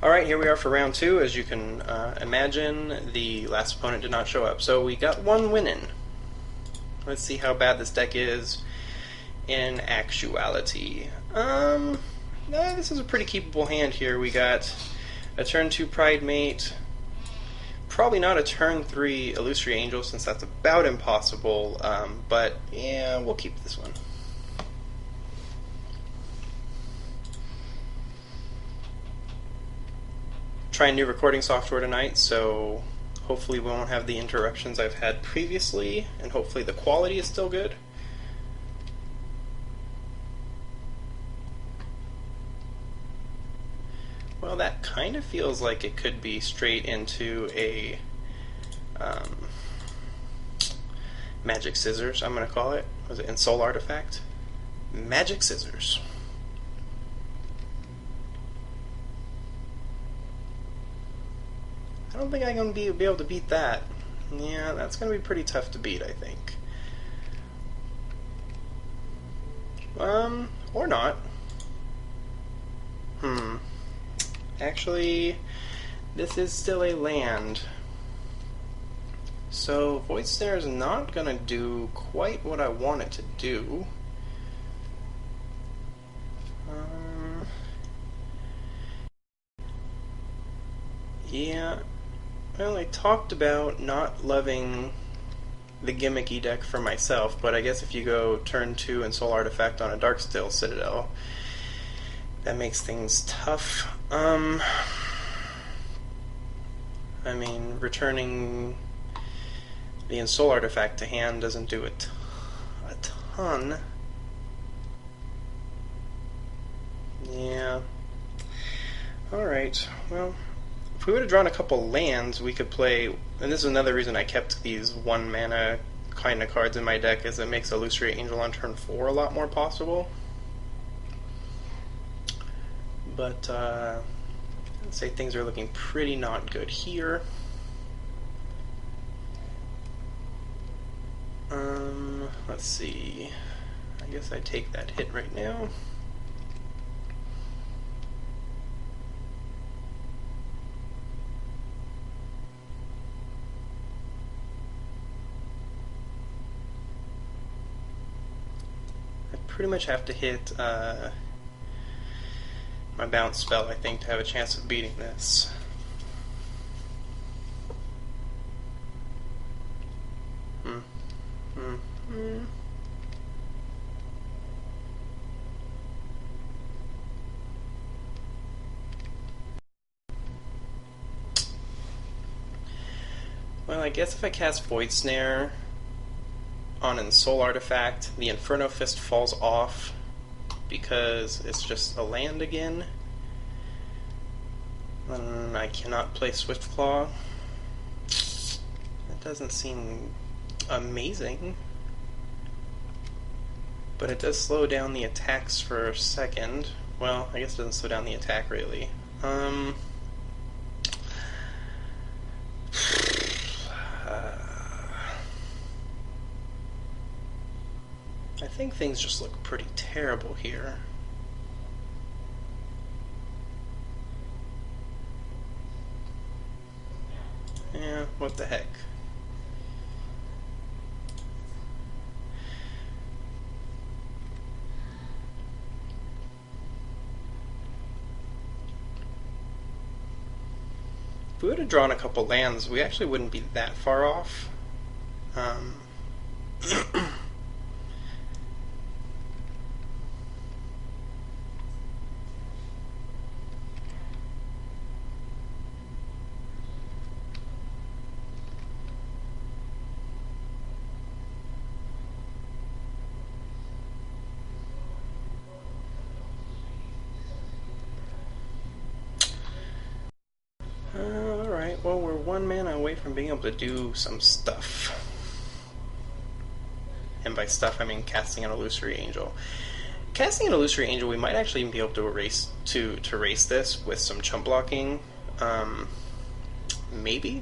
Alright, here we are for round two. As you can imagine, the last opponent did not show up. So we got one winning. Let's see how bad this deck is in actuality. This is a pretty keepable hand here. We got a turn 2 Pride Mate. Probably not a turn 3 Illusory Angel, since that's about impossible. But yeah, we'll keep this one. Trying new recording software tonight, so hopefully we won't have the interruptions I've had previously, and hopefully the quality is still good. Well, that kind of feels like it could be straight into a Magic Scissors, I'm going to call it. Was it Ensoul Artifact? Magic Scissors. I don't think I'm going to be able to beat that. Yeah, that's going to be pretty tough to beat, I think. Or not. Actually, this is still a land. So, Void Snare is not going to do quite what I want it to do. Yeah. Well, I talked about not loving the gimmicky deck for myself, but I guess if you go turn 2 and Soul Artifact on a Darksteel Citadel, that makes things tough. I mean, returning the Ensoul Artifact to hand doesn't do it a ton. Yeah. Alright, well, if we would have drawn a couple lands, we could play, and this is another reason I kept these 1 mana kind of cards in my deck, is it makes Illusory Angel on turn 4 a lot more possible. But, I'd say things are looking pretty not good here. Let's see. I guess I take that hit right now. Pretty much have to hit my bounce spell, I think, to have a chance of beating this. Well, I guess if I cast Void Snare on an Ensoul Artifact, the Inferno Fist falls off because it's just a land again. I cannot play Swiftclaw. That doesn't seem amazing, but it does slow down the attacks for a second. Well, I guess it doesn't slow down the attack really. I think things just look pretty terrible here. Yeah, what the heck. If we would have drawn a couple lands, we actually wouldn't be that far off. Well, we're 1 mana away from being able to do some stuff. And by stuff, I mean casting an Illusory Angel. Casting an Illusory Angel, we might actually even be able to erase this with some chump blocking. Maybe?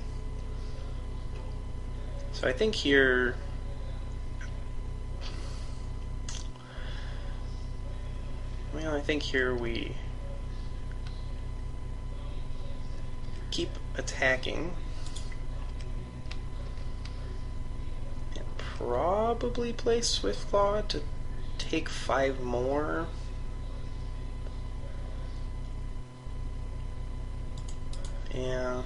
So I think here Well, I think here we keep attacking and probably play Swiftclaw to take 5 more. Yeah,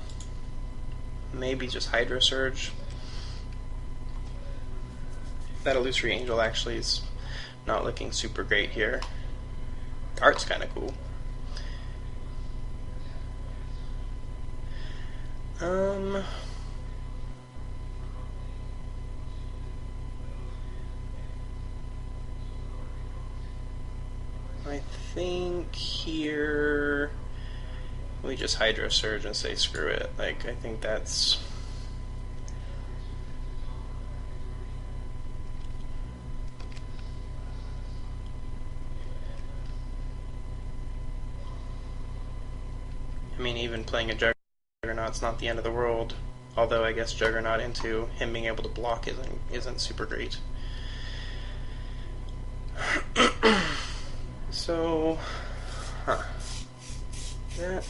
maybe just Hydro Surge. That Illusory Angel actually is not looking super great here. The art's kind of cool. I think here we just Hydro Surge and say screw it. Like, I think that's... I mean, even playing a Juggernaut's not the end of the world. Although I guess Juggernaut into him being able to block isn't super great. So, that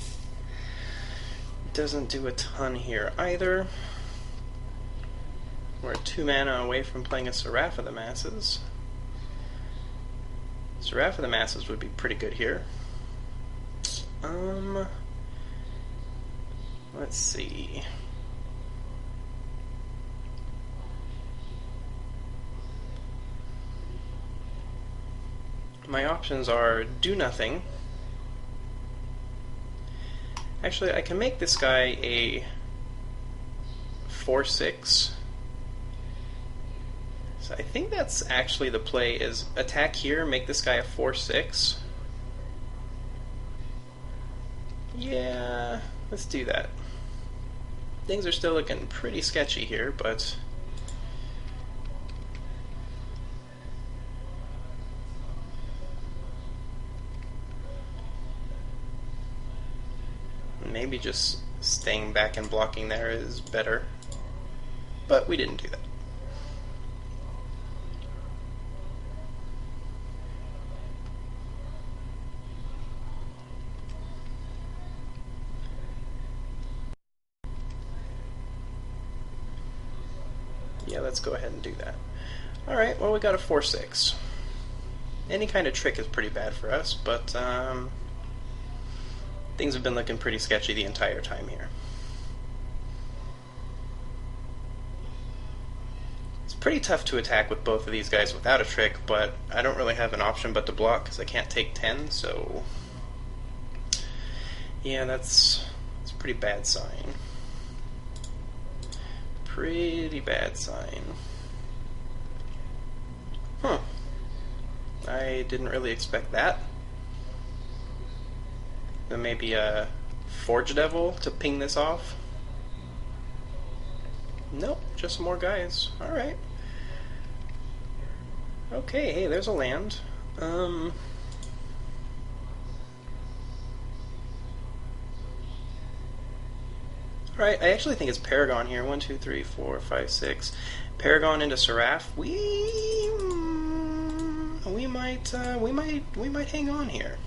doesn't do a ton here either. We're 2 mana away from playing a Seraph of the Masses. Seraph of the Masses would be pretty good here. Let's see. My options are do nothing. Actually, I can make this guy a 4/6. So I think that's actually the play, is attack here, make this guy a 4/6. Yeah, let's do that. Things are still looking pretty sketchy here, but maybe just staying back and blocking there is better. But we didn't do that. Yeah, let's go ahead and do that. Alright, well, we got a 4/6. Any kind of trick is pretty bad for us, but things have been looking pretty sketchy the entire time here. It's pretty tough to attack with both of these guys without a trick, but I don't really have an option but to block because I can't take 10, so yeah, that's a pretty bad sign. Pretty bad sign. I didn't really expect that. Then maybe a Forge Devil to ping this off. Nope, just more guys. Alright. Okay, hey, there's a land. Alright, I actually think it's Paragon here. 1, 2, 3, 4, 5, 6. Paragon into Seraph. We might hang on here.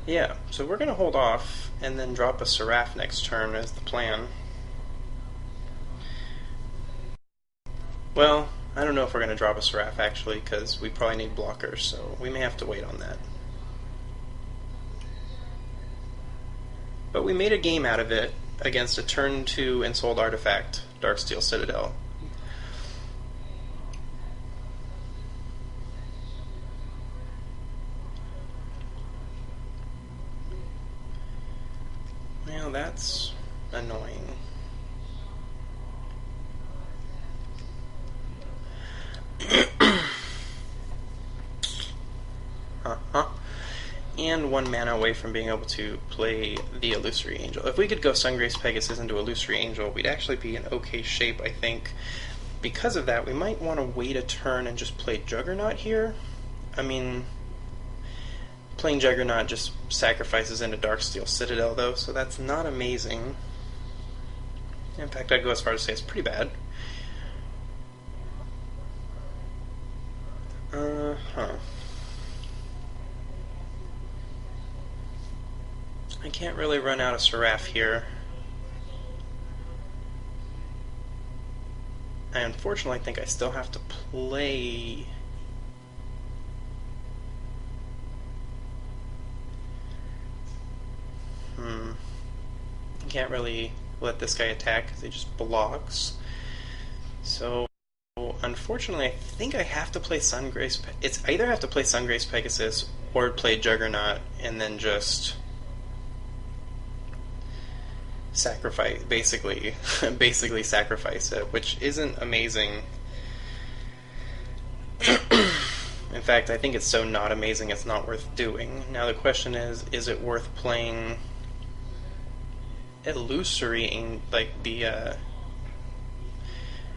Yeah, so we're gonna hold off and then drop a Seraph next turn as the plan. Well, I don't know if we're going to drop a Seraph actually, because we probably need blockers, so we may have to wait on that. But we made a game out of it against a turn 2 Ensouled Artifact, Darksteel Citadel. Well, that's annoying. And 1 mana away from being able to play the Illusory Angel. If we could go Sungrace Pegasus into Illusory Angel, we'd actually be in okay shape, I think. Because of that, we might want to wait a turn and just play Juggernaut here. I mean, Playing Juggernaut just sacrifices into Darksteel Citadel, though, so that's not amazing. In fact, I'd go as far as to say it's pretty bad. I can't really run out of Seraph here. I unfortunately think I still have to play... I can't really let this guy attack because he just blocks. So, unfortunately, I think I have to play Sungrace... It's either have to play Sungrace Pegasus or play Juggernaut and then just... sacrifice, basically sacrifice it, which isn't amazing. In fact, I think it's so not amazing it's not worth doing. Now the question is it worth playing Illusory and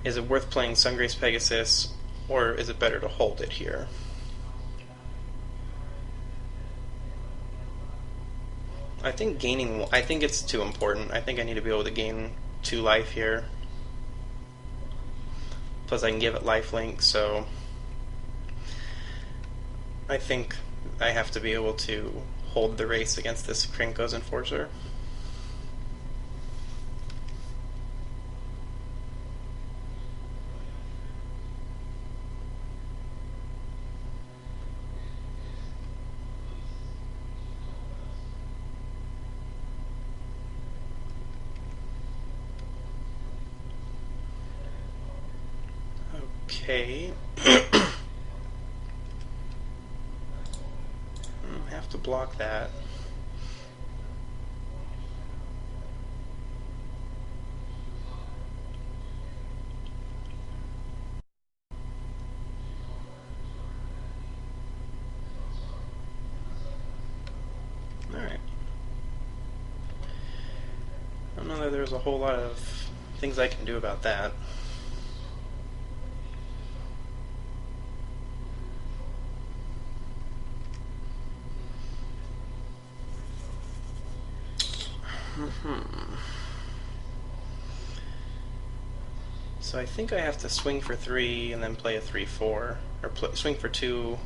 is it worth playing Sungrace Pegasus, or is it better to hold it here? I think it's too important. I think I need to be able to gain 2 life here. Plus I can give it lifelink, so I think I have to be able to hold the race against this Krenko's Enforcer. Okay. Have to block that. Alright. I don't know that there's a whole lot of things I can do about that. So I think I have to swing for 3 and then play a 3-4, or swing for 2.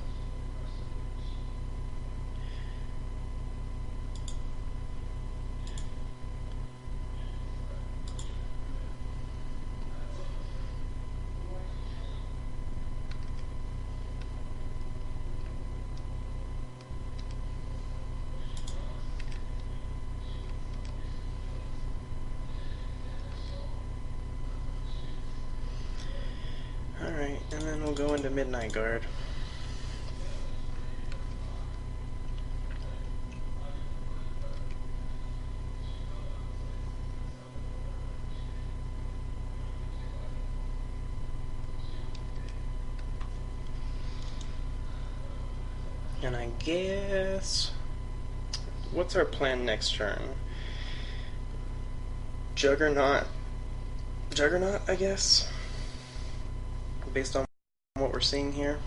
Alright, and then we'll go into Midnight Guard. And I guess... what's our plan next turn? Juggernaut, I guess? Based on what we're seeing here.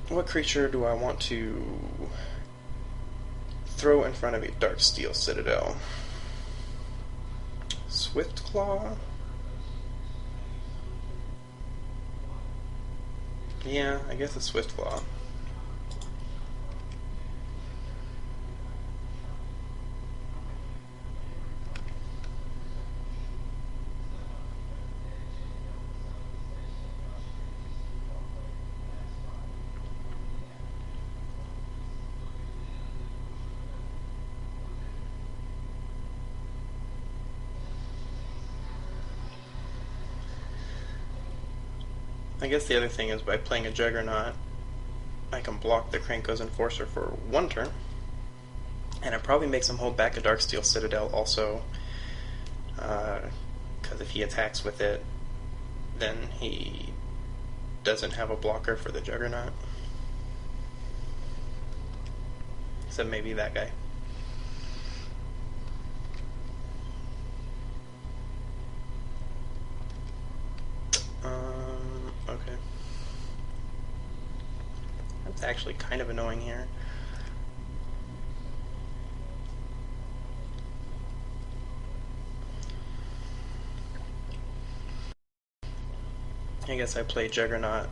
What creature do I want to throw in front of a Darksteel Citadel? Swiftclaw? Yeah, I guess it's Swiftclaw. I guess the other thing is by playing a Juggernaut, I can block the Krenko's Enforcer for 1 turn, and it probably makes him hold back a Darksteel Citadel also, because if he attacks with it, then he doesn't have a blocker for the Juggernaut. Except maybe that guy. Okay. going here. I guess I play Juggernaut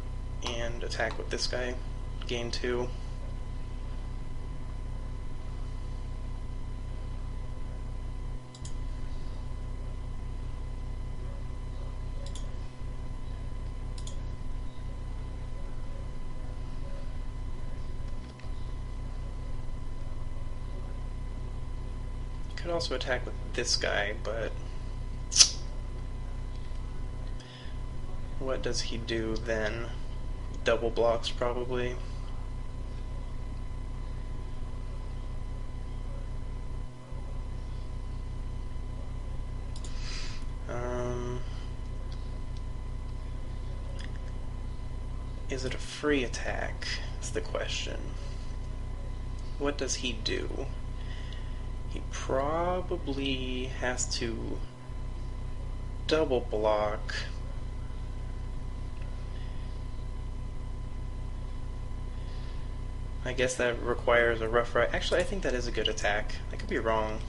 and attack with this guy. Game 2. Could also attack with this guy, but what does he do then? Double blocks, probably. Is it a free attack? That's the question. What does he do? He probably has to double block. I guess that requires a Rough Rider. Actually, I think that is a good attack. I could be wrong.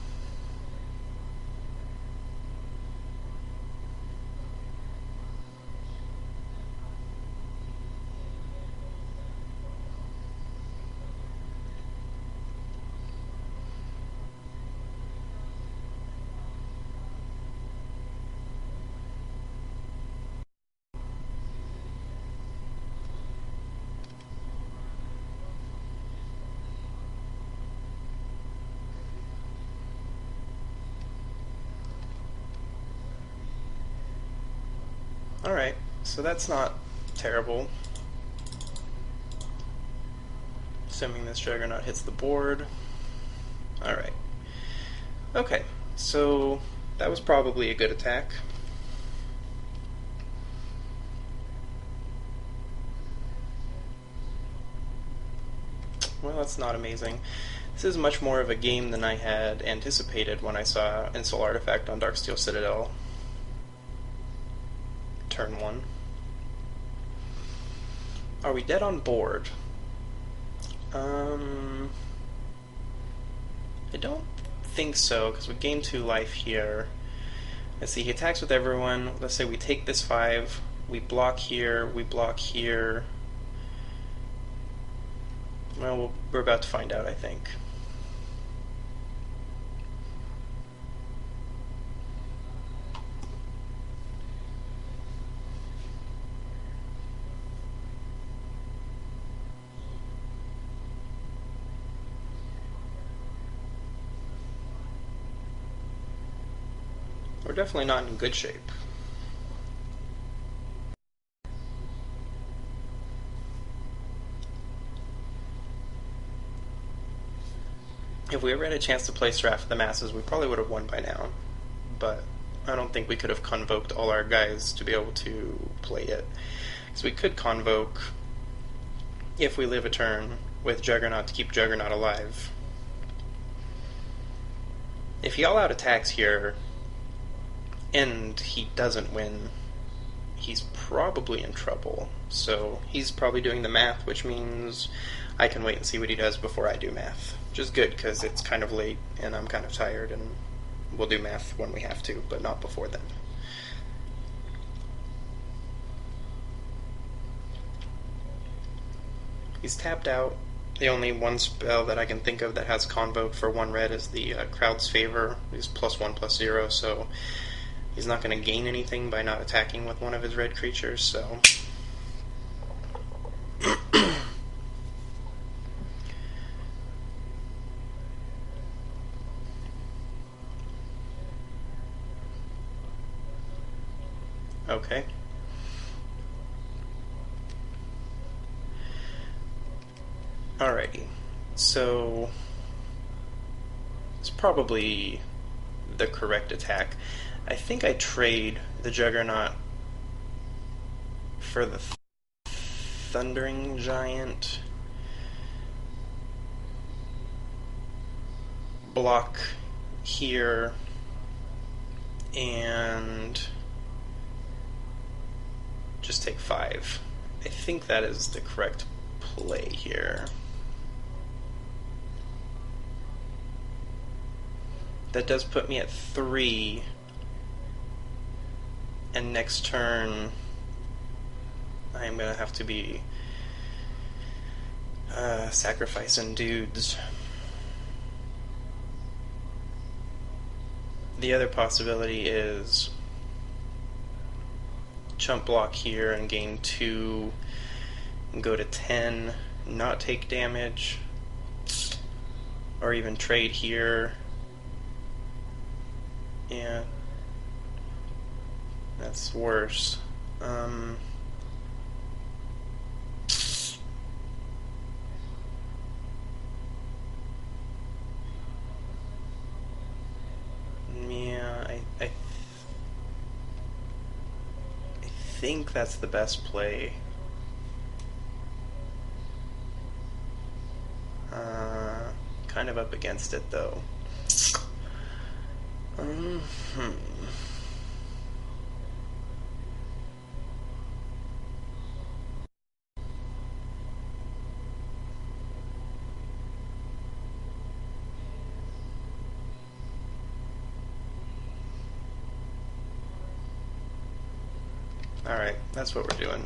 Alright, so that's not terrible. Assuming this Juggernaut hits the board. Alright. Okay, so that was probably a good attack. Well, that's not amazing. This is much more of a game than I had anticipated when I saw Insult Artifact on Darksteel Citadel. Turn 1. Are we dead on board? I don't think so, because we gain 2 life here. Let's see, he attacks with everyone. Let's say we take this 5, we block here, we block here. Well, we're about to find out, I think. We're definitely not in good shape. If we ever had a chance to play Draft of the Masses, we probably would have won by now. But I don't think we could have convoked all our guys to be able to play it. Because we could convoke, if we live a turn, with Juggernaut to keep Juggernaut alive. If he all-out attacks here, and he doesn't win, he's probably in trouble. So he's probably doing the math, which means I can wait and see what he does before I do math. Which is good, because it's kind of late, and I'm kind of tired, and we'll do math when we have to, but not before then. He's tapped out. The only one spell that I can think of that has Convoke for 1 red is the Crowd's Favor. He's +1/+0, so he's not going to gain anything by not attacking with one of his red creatures, so... Okay. Alrighty. So... it's probably the correct attack. I think I trade the Juggernaut for the Thundering Giant. Block here, and just take 5. I think that is the correct play here. That does put me at 3. And next turn, I'm going to have to be sacrificing dudes. The other possibility is chump block here and gain 2 and go to 10, not take damage, or even trade here. Yeah, that's worse. Yeah, I think that's the best play. Kind of up against it though. Alright, that's what we're doing.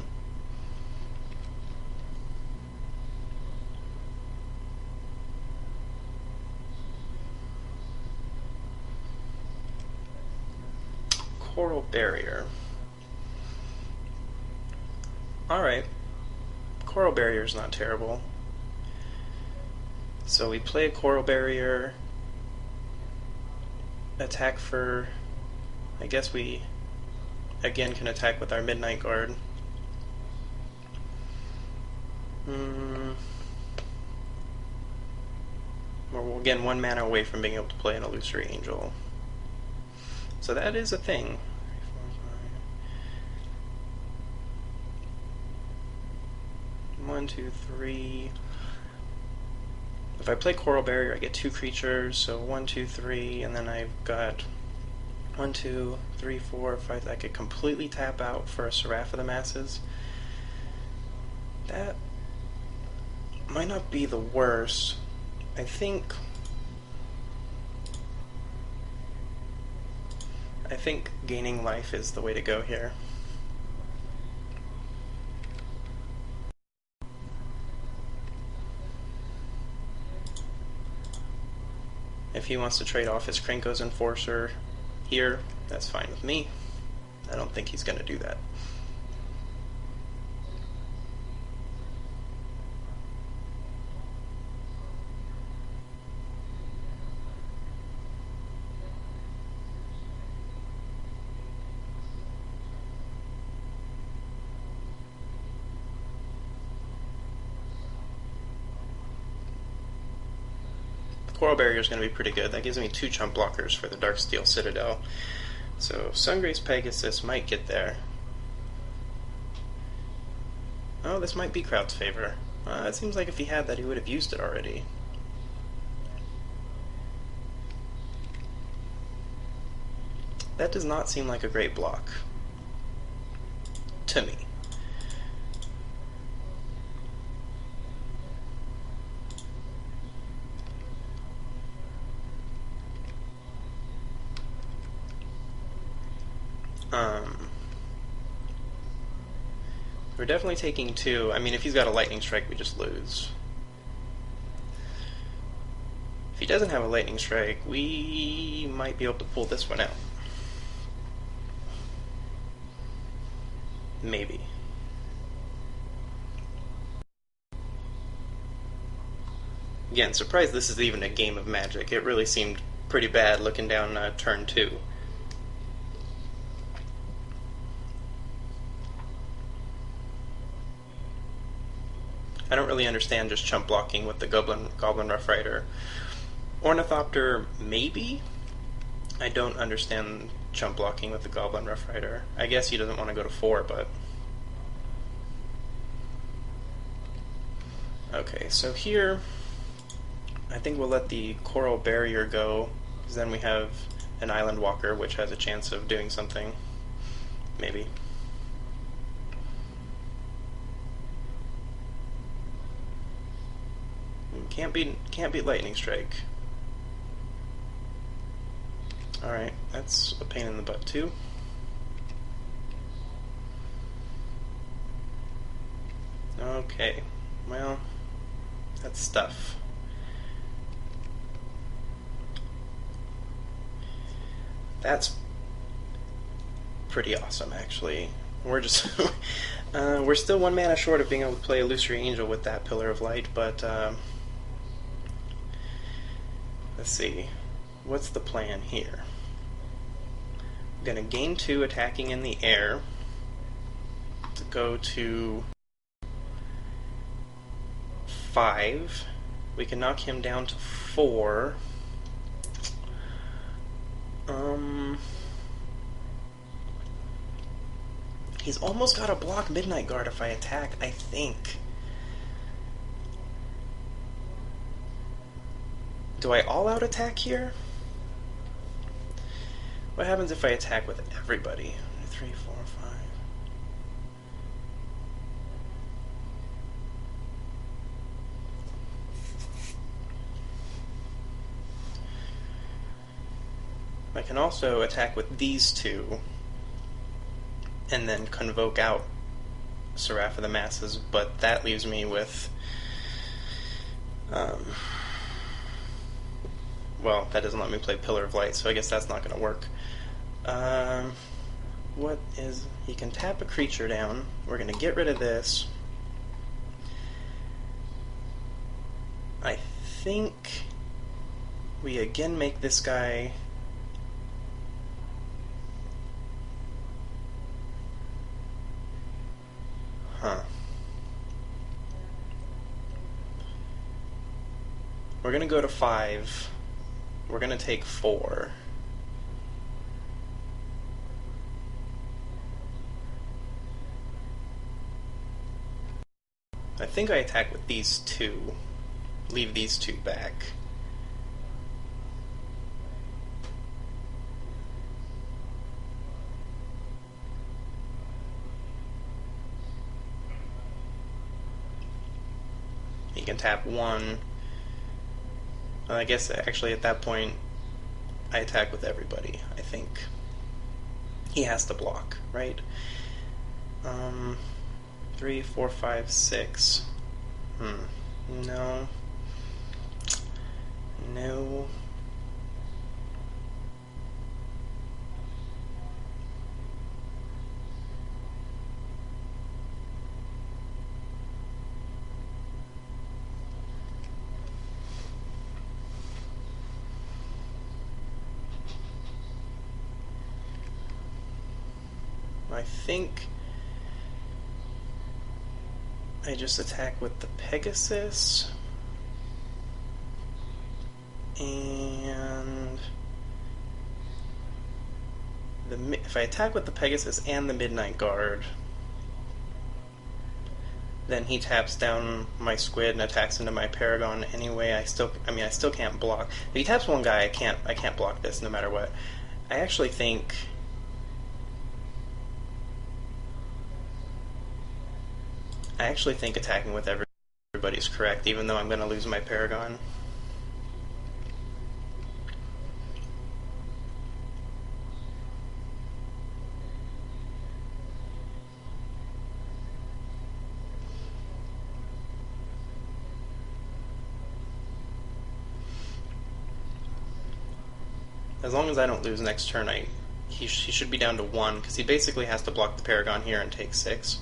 Coral Barrier. Alright. Coral Barrier's not terrible. So we play a Coral Barrier, attack for... I guess we again can attack with our Midnight Guard. We're again 1 mana away from being able to play an Illusory Angel. So that is a thing. 1, 2, 3. If I play Coral Barrier, I get 2 creatures, so 1, 2, 3, and then I've got 1, 2, 3, 4, 5. I could completely tap out for a Seraph of the Masses. That might not be the worst. I think gaining life is the way to go here. If he wants to trade off his Krenko's Enforcer here, that's fine with me. I don't think he's going to do that. Coral Barrier is going to be pretty good. That gives me 2 chump blockers for the Darksteel Citadel. So Sungrace Pegasus might get there. Oh, this might be Kraut's favor. It seems like if he had that, he would have used it already. That does not seem like a great block. To me. We're definitely taking 2. I mean, if he's got a Lightning Strike, we just lose. If he doesn't have a Lightning Strike, we might be able to pull this one out. Maybe. Again, surprised this is even a game of Magic. It really seemed pretty bad looking down turn 2. I don't really understand just chump blocking with the Goblin Rough Rider. Ornithopter, maybe? I don't understand chump blocking with the Goblin Rough Rider. I guess he doesn't want to go to 4, but... Okay, so here, I think we'll let the Coral Barrier go, because then we have an Island Walker, which has a chance of doing something. Maybe. Can't beat Lightning Strike. Alright, that's a pain in the butt too. Okay, well, that's stuff. That's pretty awesome, actually. We're just we're still 1 mana short of being able to play Illusory Angel with that Pillar of Light, but let's see. What's the plan here? I'm gonna gain 2 attacking in the air to go to 5. We can knock him down to 4. He's almost got to block Midnight Guard if I attack, I think. Do I all-out attack here? What happens if I attack with everybody? 3, 4, 5. I can also attack with these 2 and then convoke out Seraph of the Masses, but that leaves me with well, that doesn't let me play Pillar of Light, so I guess that's not going to work. What is... He can tap a creature down. We're going to get rid of this. I think we again make this guy... We're going to go to 5. We're going to take 4. I think I attack with these 2. Leave these 2 back. He can tap 1. I guess actually at that point I attack with everybody, I think. He has to block, right? 3, 4, 5, 6. No. No. I think I just attack with the Pegasus, and if I attack with the Pegasus and the Midnight Guard, then he taps down my Squid and attacks into my Paragon anyway. I still can't block. If he taps one guy, I can't block this no matter what. I actually think attacking with everybody's correct, even though I'm going to lose my Paragon. As long as I don't lose next turn, he should be down to 1, because he basically has to block the Paragon here and take 6.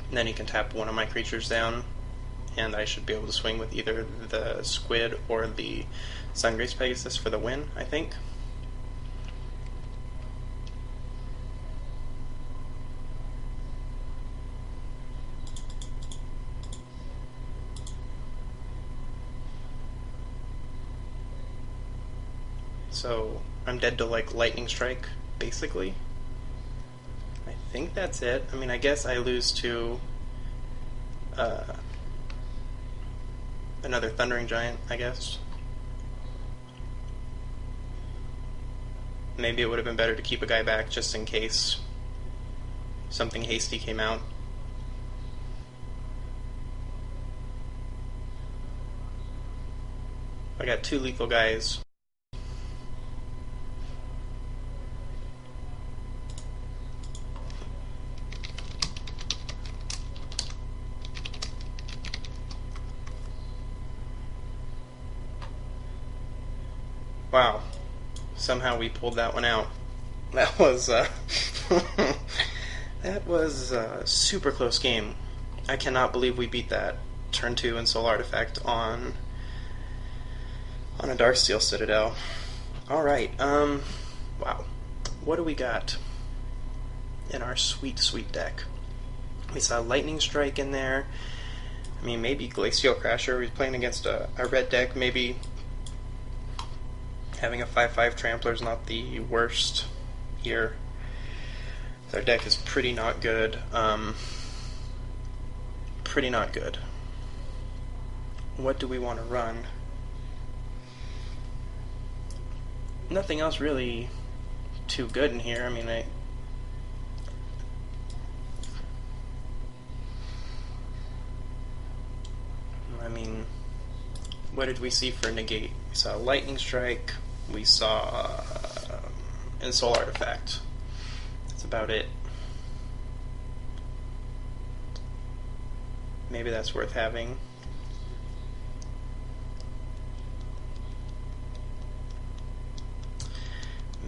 And then he can tap one of my creatures down, and I should be able to swing with either the Squid or the Sungrace Pegasus for the win, I think. So I'm dead to like Lightning Strike, basically. I think that's it. I mean, I guess I lose to another Thundering Giant, I guess. Maybe it would have been better to keep a guy back just in case something hasty came out. I got 2 lethal guys. Wow. Somehow we pulled that one out. That was that was a super close game. I cannot believe we beat that turn 2 and Soul Artifact on a Darksteel Citadel. All right. Wow. What do we got in our sweet, sweet deck? We saw Lightning Strike in there. I mean, maybe Glacial Crasher. He's playing against a red deck. Maybe having a 5/5 Trampler is not the worst here. Their deck is pretty not good. Pretty not good. What do we want to run? Nothing else really too good in here. I mean, what did we see for negate? We saw Lightning Strike. We saw and Soul Artifact. That's about it. Maybe that's worth having.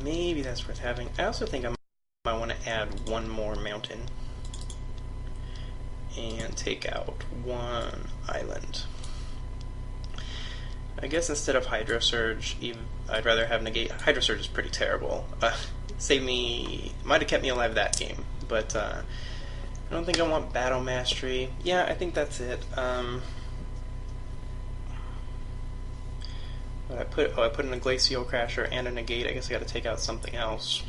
Maybe that's worth having. I also think I might want to add one more mountain and take out one island. I guess instead of Hydro Surge, I'd rather have negate. Hydro Surge is pretty terrible. Might have kept me alive that game, but I don't think I want Battle Mastery. Yeah, I think that's it. But I put in a Glacial Crasher and a negate. I guess I got to take out something else.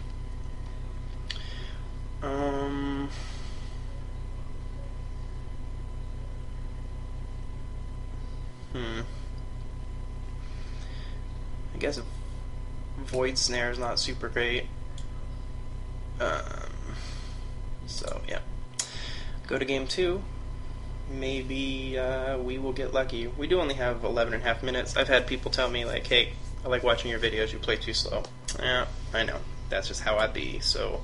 I guess Void Snare is not super great. So yeah, go to game 2. Maybe we will get lucky. We do only have 11.5 minutes. I've had people tell me like, "Hey, I like watching your videos. You play too slow." Yeah, I know. That's just how I be. So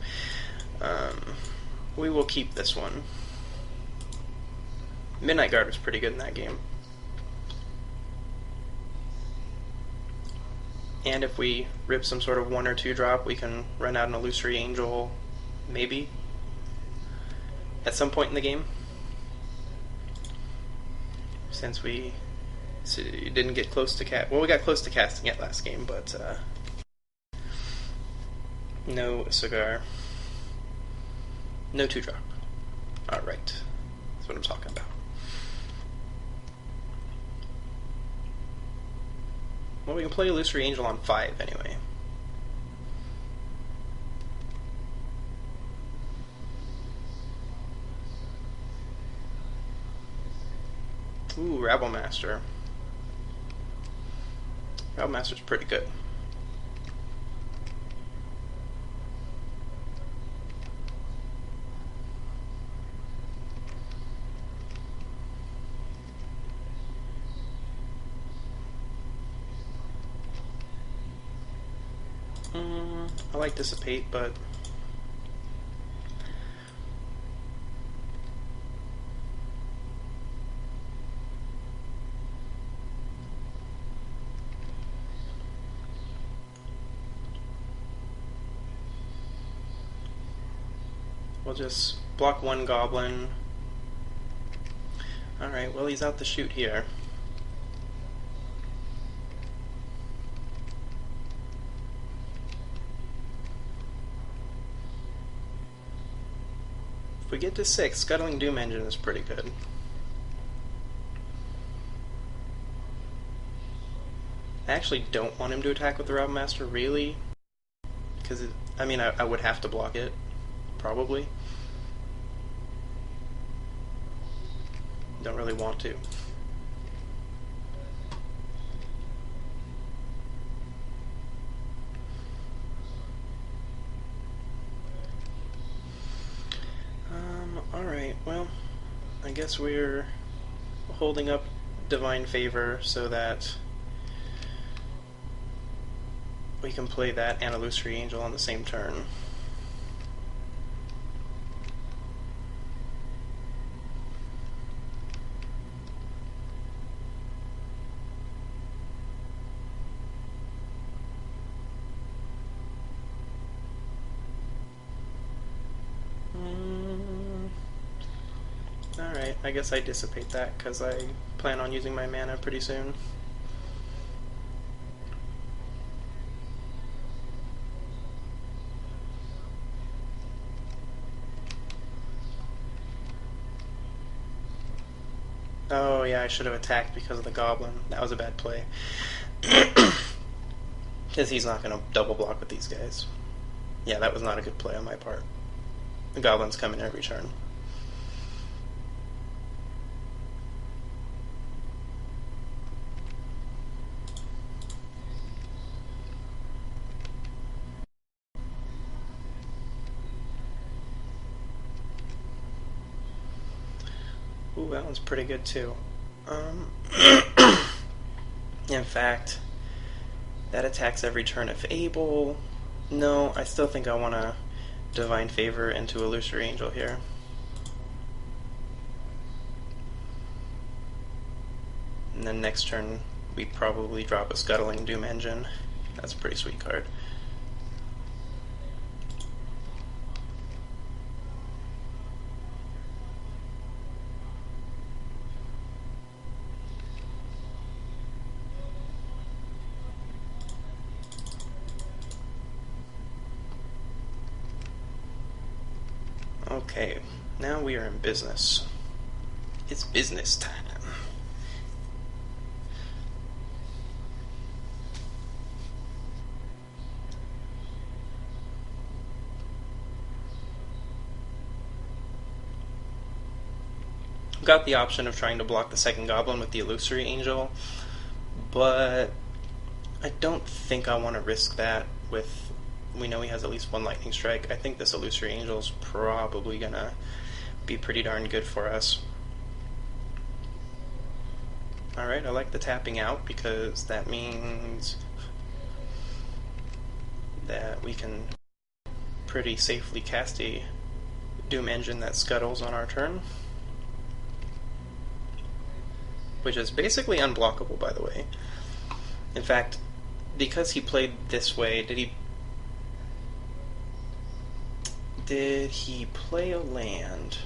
we will keep this one. Midnight Guard was pretty good in that game. And if we rip some sort of 1 or 2 drop, we can run out an Illusory Angel, maybe, at some point in the game. Since we didn't get close to we got close to casting it last game, but no cigar. No 2 drop. Alright. That's what I'm talking about. Well, we can play Illusory Angel on 5 anyway. Ooh, Rabble Master. Rabble Master's pretty good. I like Dissipate, but we'll just block 1 Goblin. Alright, well, he's out the chute here. If we get to 6, Scuttling Doom Engine is pretty good. I actually don't want him to attack with the Rabble Master, really. Because, I would have to block it. Probably. Don't really want to. Alright, well, I guess we're holding up Divine Favor so that we can play that and Illusory Angel on the same turn. Alright, I guess I dissipate that because I plan on using my mana pretty soon. Oh yeah, I should have attacked because of the goblin. That was a bad play. Because he's not going to double block with these guys. Yeah, that was not a good play on my part. The goblins come in every turn. Ooh, that one's pretty good too. In fact, that attacks every turn if able. No, I still think I want to Divine Favor into Illusory Angel here. And then next turn, we probably drop a Scuttling Doom Engine. That's a pretty sweet card. Okay, now we are in business. It's business time. I've got the option of trying to block the second goblin with the Illusory Angel, but I don't think I want to risk that with... We know he has at least one Lightning Strike. I think this Illusory Angel is probably going to be pretty darn good for us. Alright, I like the tapping out because that means that we can pretty safely cast a Doom Engine that scuttles on our turn. Which is basically unblockable, by the way. In fact, because he played this way, did he play a land?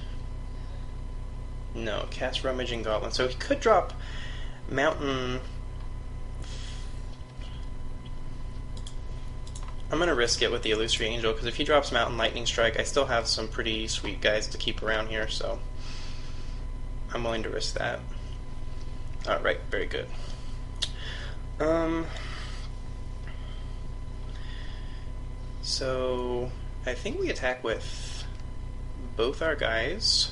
No, cast Rummaging Goblin. So he could drop Mountain... I'm going to risk it with the Illusory Angel, because if he drops Mountain Lightning Strike, I still have some pretty sweet guys to keep around here, so I'm willing to risk that. Alright, very good. So I think we attack with both our guys.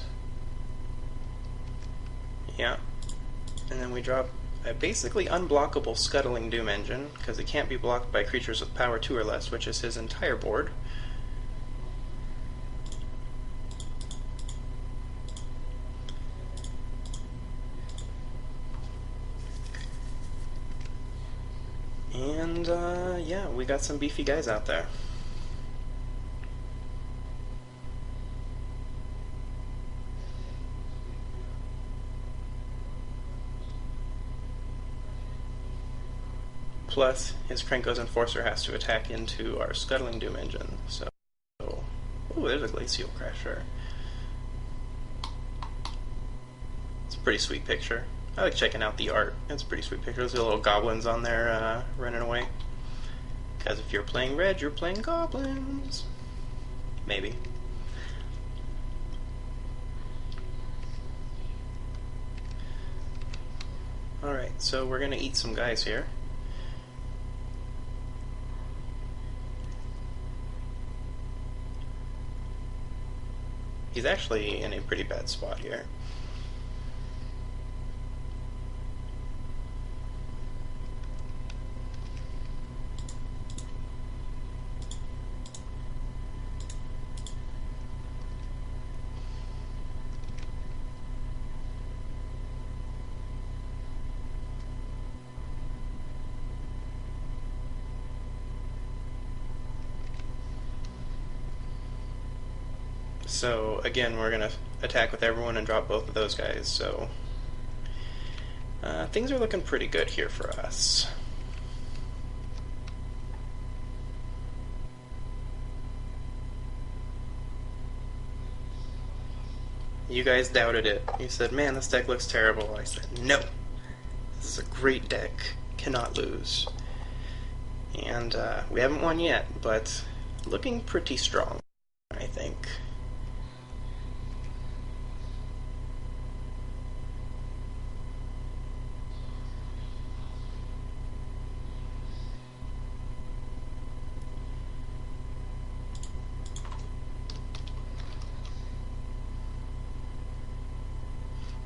Yeah. And then we drop a basically unblockable Scuttling Doom Engine, because it can't be blocked by creatures with power 2 or less, which is his entire board. And, yeah, we got some beefy guys out there. Plus, his Krenko's Enforcer has to attack into our Scuttling Doom Engine, so... Ooh, there's a Glacial Crasher. It's a pretty sweet picture. I like checking out the art. It's a pretty sweet picture. There's little goblins on there running away. Because if you're playing red, you're playing goblins. Maybe. Alright, so we're gonna eat some guys here. He's actually in a pretty bad spot here. So again, we're going to attack with everyone and drop both of those guys, so things are looking pretty good here for us. You guys doubted it. You said, man, this deck looks terrible. I said, no. This is a great deck. Cannot lose. And we haven't won yet, but looking pretty strong, I think.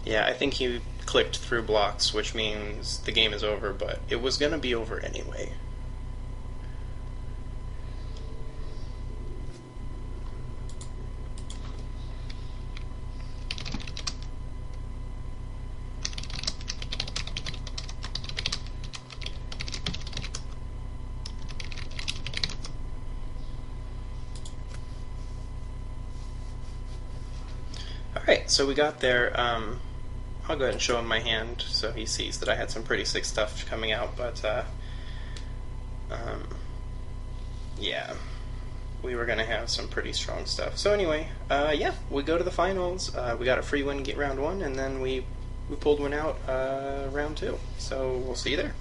Yeah, I think he clicked through blocks, which means the game is over, but it was going to be over anyway. Alright, so we got there. I'll go ahead and show him my hand so he sees that I had some pretty sick stuff coming out, but yeah, we were going to have some pretty strong stuff. So anyway, yeah, we go to the finals. We got a free win round 1, and then we pulled one out round 2. So we'll see you there.